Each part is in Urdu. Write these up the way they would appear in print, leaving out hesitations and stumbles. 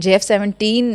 JF-17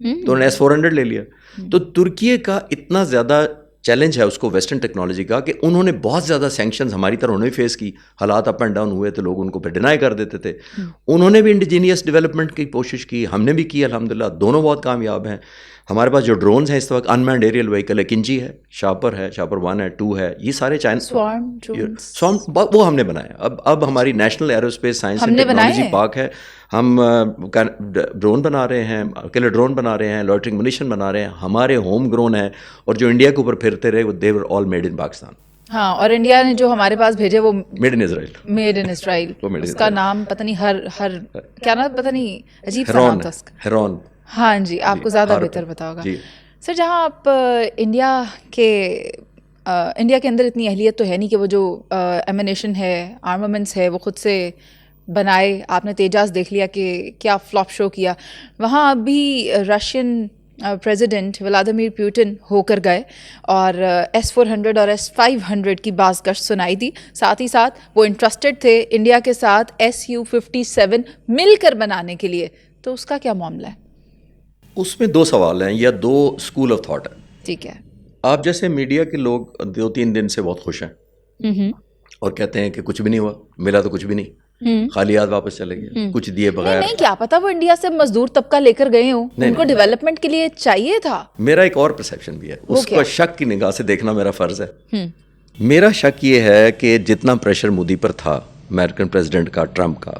تو انہوں نے S-400 لے لیا. تو ترکی کا اتنا زیادہ چیلنج ہے اس کو ویسٹرن ٹیکنالوجی کا کہ انہوں نے بہت زیادہ سینکشنز ہماری طرح انہوں نے فیس کی. حالات اپ اینڈ ڈاؤن ہوئے تو لوگ ان کو پھر ڈینائی کر دیتے تھے. انہوں نے بھی انڈیجینیس ڈیولپمنٹ کی کوشش کی, ہم نے بھی کی, الحمدللہ دونوں بہت کامیاب ہیں. ہمارے پاس جو ڈرونز ہیں اس وقت انمینڈ ایریل وہیکل ہے, کنجی ہے, شاپر ہے, شاپر 1 ہے, 2 ہے, یہ سارے سوارم وہ ہم نے بنایا. اب ہماری national aerospace science and technology park ہے, ہم ڈرون بنا رہے ہیں, اکیلے ڈرون بنا رہے ہیں, لوٹرنگ منیشن بنا رہے ہیں, ہمارے ہوم گرون ہیں, اور جو انڈیا کے اوپر پھرتے رہے وہ دے ور آل میڈ ان پاکستان. ہاں, اور انڈیا نے جو ہمارے پاس بھیجے وہ made in Israel, made in اسرائیل. اس کا نام پتہ نہیں ہر کیا نام پتہ نہیں عجیب سا نام تھا اس کا. ہیرون. ہاں جی, آپ کو زیادہ بہتر پتا ہوگا. سر جہاں آپ انڈیا کے اندر اتنی اہلیت تو ہے نہیں کہ وہ جو ایمنیشن ہے, آرمامنٹس ہے, وہ خود سے بنائے. آپ نے تیجاس دیکھ لیا کہ کیا فلاپ شو کیا. وہاں ابھی رشین پریزیڈنٹ ولادیمیر پیوٹن ہو کر گئے اور S-400 اور S-500 کی بعض گشت سنائی دی. ساتھ ہی ساتھ وہ انٹرسٹڈ تھے انڈیا کے ساتھ Su-57 مل کر بنانے کے لیے. تو اس کا کیا معاملہ ہے؟ اس میں 2 سوال ہیں یا 2 اسکول آف تھاٹ ہیں. ٹھیک ہے. آپ جیسے میڈیا کے لوگ 2-3 دن سے بہت خوش ہیں اور کہتے ہیں کہ کچھ بھی نہیں ہوا, ملا تو کچھ بھی نہیں, خالی ہاتھ واپس چلے گئے, کچھ دیے بغیر. نہیں, کیا پتا وہ انڈیا سے مزدور طبقہ لے کر گئے ہوں, ان کو ڈیولپمنٹ کے لیے چاہیے تھا. میرا ایک اور پرسیپشن بھی ہے, اس کو شک کی نگاہ سے دیکھنا میرا فرض ہے. میرا شک یہ ہے کہ جتنا پریشر مودی پر تھا امریکن پریزیڈنٹ کا, ٹرمپ کا,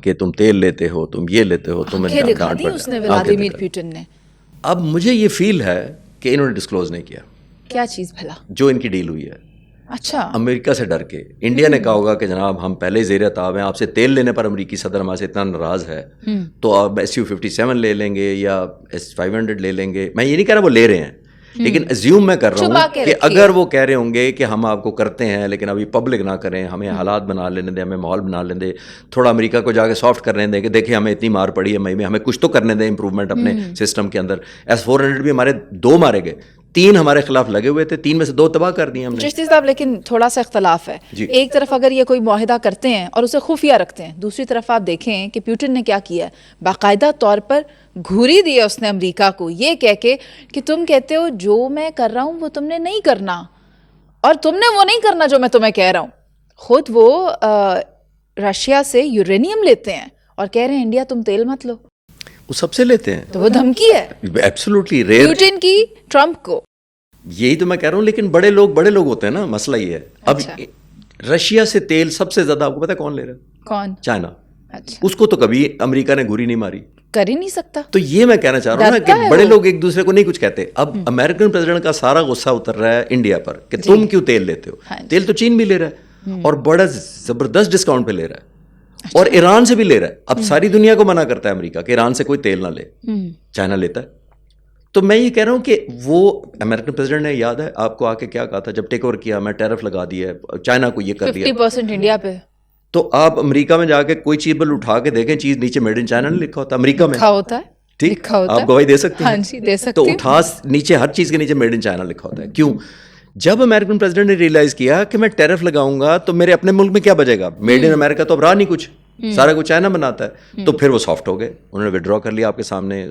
کہ تم تیل لیتے ہو, تم یہ لیتے ہو, تم ولادیمیر پیوٹن نے, اب مجھے یہ فیل ہے کہ انہوں نے ڈسکلوز نہیں کیا. کیا چیز بھلا جو ان کی ڈیل ہوئی ہے. اچھا, امریکہ سے ڈر کے انڈیا نے کہا ہوگا کہ جناب ہم پہلے زیر تاب ہیں, آپ سے تیل لینے پر امریکی صدر ہمارے سے اتنا ناراض ہے تو آپ Su-57 لے لیں گے یا S-500 لے لیں گے. میں یہ نہیں کہہ رہا وہ لے رہے ہیں, لیکن ازیوم میں کر رہا ہوں کہ اگر وہ کہہ رہے ہوں گے کہ ہم آپ کو کرتے ہیں لیکن ابھی پبلک نہ کریں, ہمیں حالات بنا لینے دیں, ہمیں ماحول بنا لینے دیں, تھوڑا امریکہ کو جا کے سافٹ کرنے دیں کہ دیکھیں ہمیں اتنی مار پڑی ہے, ہمیں کچھ تو کرنے دیں امپروومنٹ اپنے سسٹم کے اندر. S-400 بھی ہمارے 2 مارے گئے, 3 ہمارے خلاف لگے ہوئے تھے, 3 میں سے 2 تباہ کر دیے ہم نے. چشتی صاحب لیکن تھوڑا سا اختلاف ہے. ایک طرف اگر یہ کوئی معاہدہ کرتے ہیں اور اسے خفیہ رکھتے ہیں, دوسری طرف آپ دیکھیں کہ پیوٹن نے کیا کیا ہے, باقاعدہ طور پر گھوری دی ہے اس نے امریکہ کو, یہ کہہ کے کہ تم کہتے ہو جو میں کر رہا ہوں وہ تم نے نہیں کرنا, اور تم نے وہ نہیں کرنا جو میں تمہیں کہہ رہا ہوں. خود وہ رشیا سے یورینیم لیتے ہیں اور کہہ رہے ہیں انڈیا تم تیل مت لو. وہ سب سے لیتے ہیں, تو وہ دھمکی ہے ایبسولوٹلی ریئر پیوٹن کی ٹرمپ کو. یہی تو میں کہہ رہا ہوں, لیکن بڑے لوگ ہوتے ہیں نا, مسئلہ یہ ہے. اب رشیا سے تیل سب سے زیادہ آپ کو پتا کون لے رہا ہے؟ کون؟ چائنا. اس کو تو کبھی امریکہ نے گھوری نہیں ماری, کر ہی نہیں سکتا. تو یہ میں کہنا چاہ رہا ہوں نا کہ بڑے لوگ ایک دوسرے کو نہیں کچھ کہتے. اب امریکن پریزیڈنٹ کا سارا غصہ اتر رہا ہے انڈیا پر کہ تم کیوں تیل لیتے ہو. تیل تو چین بھی لے رہا ہے اور بڑا زبردست ڈسکاؤنٹ پہ لے رہا ہے, اور ایران سے بھی لے رہا ہے. اب ساری دنیا کو منع کرتا ہے امریکہ کہ ایران سے کوئی تیل نہ لے, چائنا لیتا ہے. تو میں یہ کہہ رہا ہوں کہ وہ امریکن پریزیڈنٹ نے, یاد ہے آپ کو آ کے کیا کہا تھا جب ٹیک اوور کیا, میں ٹیرف لگا دیا ہے, چائنا کو یہ کر دیا 50% انڈیا پہ. تو آپ امریکہ میں جا کے کوئی چیز بل اٹھا کے دیکھیں, چیز نیچے میڈ ان چائنا نہیں لکھا ہوتا, امریکہ میں لکھا ہوتا ہے. ٹھیک, آپ گواہی دے سکتے ہیں. ہاں جی دے سکتے. تو اٹھا نیچے ہر چیز کے نیچے میڈ ان چائنا لکھا ہوتا ہے. کیوں؟ جب امریکن پریزیڈنٹ نے ریئلائز کیا کہ میں ٹیرف لگاؤں گا تو میرے اپنے ملک میں کیا بچے گا, میڈ ان امریکہ تو اب رہا نہیں کچھ, سارا کچھ چائنا بناتا ہے. تو پھر وہ سافٹ ہو گئے, انہوں نے وڈرا کر لیا آپ کے سامنے,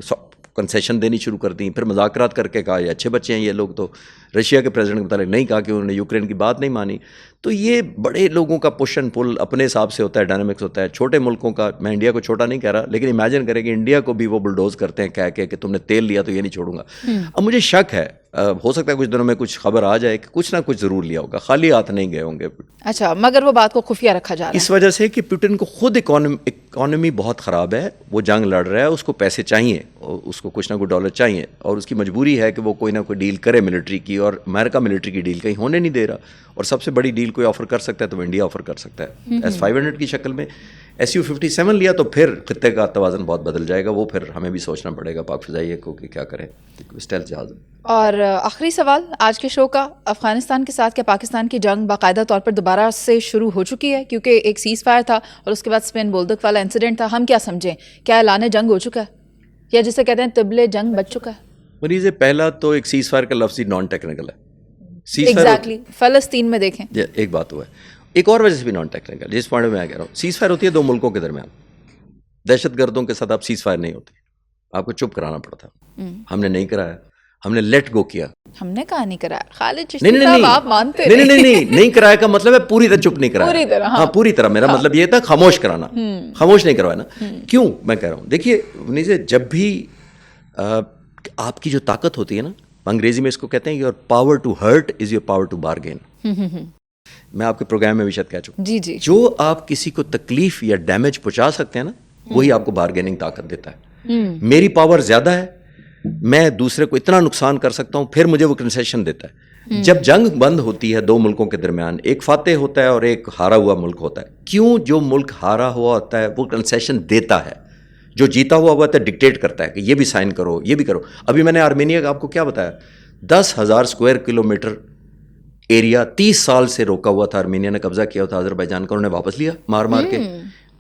کنسیشن دینی شروع کر دیں, پھر مذاکرات کر کے کہا یہ اچھے بچے ہیں یہ لوگ. تو رشیا کے پریزیڈنٹ کے متعلق نہیں کہا کہ انہوں نے یوکرین کی بات نہیں مانی. تو یہ بڑے لوگوں کا پش اینڈ پل اپنے حساب سے ہوتا ہے, ڈائنامکس ہوتا ہے. چھوٹے ملکوں کا, میں انڈیا کو چھوٹا نہیں کہہ رہا, لیکن امیجن کریں کہ انڈیا کو بھی وہ بلڈوز کرتے ہیں کہہ کے کہ تم نے تیل لیا تو یہ نہیں چھوڑوں گا. اب مجھے شک ہے, ہو سکتا ہے کچھ دنوں میں کچھ خبر آ جائے کہ کچھ نہ کچھ ضرور لیا ہوگا, خالی ہاتھ نہیں گئے ہوں گے. اچھا, مگر وہ بات کو خفیہ رکھا جا رہا ہے اس وجہ سے کہ پیوٹن کو خود اکانومی بہت خراب ہے, وہ جنگ لڑ رہا ہے, اس کو پیسے چاہیے, اس کو کچھ نہ کچھ ڈالر چاہیے, اور اس کی مجبوری ہے کہ وہ کوئی نہ کوئی ڈیل کرے ملٹری کی, اور امریکہ ملٹری کی ڈیل کہیں ہونے نہیں دے رہا. اور سب سے بڑی ڈیل کوئی آفر کر سکتا ہے تو انڈیا آفر کر سکتا ہے S-500 کی شکل میں. Su-57 لیا تو پھر خطے کا توازن بہت بدل جائے گا, وہ پھر ہمیں بھی سوچنا پڑے گا پاک فضائیہ کو کہ کیا کریں, اسٹیلتھ جہاز. اور آخری سوال آج کے شو کا, افغانستان کے ساتھ کیا پاکستان کی جنگ باقاعدہ طور پر دوبارہ سے شروع ہو چکی ہے؟ کیونکہ ایک سیز فائر تھا اور اس کے بعد اسپین بولدک والا انسیڈنٹ تھا, ہم کیا سمجھیں, کیا اعلان جنگ ہو چکا ہے یا جسے کہتے ہیں طبل جنگ بچ چکا ہے؟ مریض پہلا تو ایک سیز فائر کا لفظ ہی نان ٹیکنیکل ہے. ایگزیکٹلی فلسطین میں دیکھیں ایک بات ہوا ہے, ایک اور وجہ سے بھی نان ٹیکنیکل, جس پوائنٹ میں کہہ رہا ہوں, سیز فائر ہوتی ہے 2 ملکوں کے درمیان, دہشت گردوں کے ساتھ آپ سیز فائر نہیں ہوتی. آپ کو چپ کرانا پڑتا. ہم نے نہیں کرایا, ہم نے لیٹ گو کیا. ہم نے کہا نہیں کرایا. خالد چشتی صاحب آپ مانتے نہیں کرایا کا مطلب ہے پوری طرح چپ نہیں کرایا. پوری طرح, ہاں پوری طرح. میرا مطلب یہ تھا خاموش کرانا, خاموش نہیں کروانا. کیوں میں کہہ رہا ہوں, دیکھیے منیزے, جب بھی آپ کی جو طاقت ہوتی ہے نا, انگریزی میں اس کو کہتے ہیں your power to hurt is your power to bargain. میں آپ کے پروگرام میں بھی شاید کہہ چکا. جی جی, جو آپ کسی کو تکلیف یا ڈیمیج پہنچا سکتے ہیں نا, وہی آپ کو بارگیننگ طاقت دیتا ہے. میری پاور زیادہ ہے, میں دوسرے کو اتنا نقصان کر سکتا ہوں, پھر مجھے وہ کنسیشن دیتا ہے. جب جنگ بند ہوتی ہے دو ملکوں کے درمیان, ایک فاتح ہوتا ہے اور ایک ہارا ہوا ملک ہوتا ہے. کیوں جو ملک ہارا ہوا ہوتا ہے وہ کنسیشن دیتا ہے, جو جیتا ہوا ہوتا ہے ڈکٹیٹ کرتا ہے کہ یہ بھی سائن کرو, یہ بھی کرو. ابھی میں نے آرمینیا کا آپ کو کیا بتایا, 10,000 اسکوائر کلومیٹر ایریا 30 سال سے روکا ہوا تھا, آرمینیا نے قبضہ کیا تھا آذربائیجان کا, انہوں نے واپس لیا مار مار کے.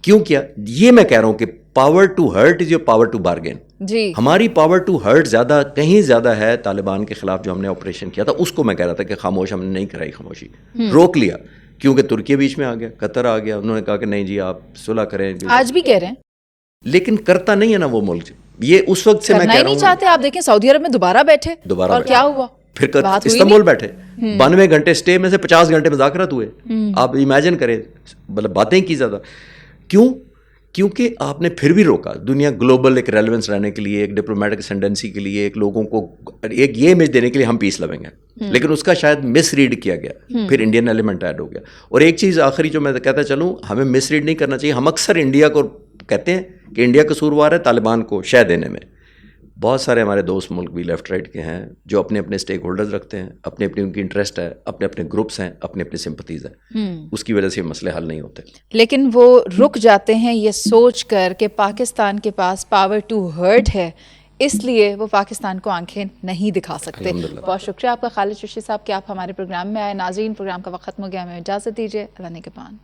کیوں کیا؟ یہ میں کہہ رہا ہوں کہ power to hurt is your power to bargain. جی, ہماری پاور ٹو ہرٹ زیادہ, کہیں زیادہ ہے طالبان کے خلاف جو ہم نے آپریشن کیا تھا. اس کو میں کہہ رہا تھا کہ خاموش, ہم نے نہیں کرائی خاموشی, روک لیا. کیونکہ ترکی بیچ میں آ گیا, قطر آ گیا, انہوں نے کہا کہ نہیں جی آپ صلح کریں. آج بھی کہہ رہے ہیں, لیکن کرتا نہیں ہے نا وہ ملک. یہ اس وقت سے میں کہہ رہا ہوں, نہیں چاہتے. آپ دیکھیں سعودی عرب میں دوبارہ بیٹھے, اور کیا ہوا, پھر استنبول بیٹھے, 92 گھنٹے اسٹے میں سے 50 گھنٹے مذاکرات ہوئے. آپ امیجن کریں, مطلب باتیں کی زیادہ. کیوں؟ کیونکہ آپ نے پھر بھی روکا. دنیا گلوبل ایک ریلیونس رہنے کے لیے, ایک ڈپلومیٹک اسٹینڈنسی کے لیے, ایک لوگوں کو ایک یہ امیج دینے کے لیے ہم پیس لویں گے, لیکن اس کا شاید مس ریڈ کیا گیا, پھر انڈین ایلیمنٹ ایڈ ہو گیا. اور ایک چیز آخری جو میں کہتا چلوں, ہمیں مس ریڈ نہیں کرنا چاہیے. ہم اکثر انڈیا کو کہتے ہیں کہ انڈیا قصوروار ہے طالبان کو شے دینے میں. بہت سارے ہمارے دوست ملک بھی لیفٹ رائٹ کے ہیں جو اپنے اپنے اسٹیک ہولڈرز رکھتے ہیں, اپنے اپنے ان کی انٹرسٹ ہے, اپنے اپنے گروپس ہیں, اپنے اپنے سمپتیز ہیں. اس کی وجہ سے یہ مسئلے حل نہیں ہوتے. لیکن وہ رک جاتے ہیں یہ سوچ کر کہ پاکستان کے پاس پاور ٹو ہرٹ ہے, اس لیے وہ پاکستان کو آنکھیں نہیں دکھا سکتے. بہت شکریہ آپ کا خالد چشتی صاحب کہ آپ ہمارے پروگرام میں آئے. ناظرین, پروگرام کا وقت ختم ہو گیا, ہمیں اجازت دیجیے. اللہ نگہبان.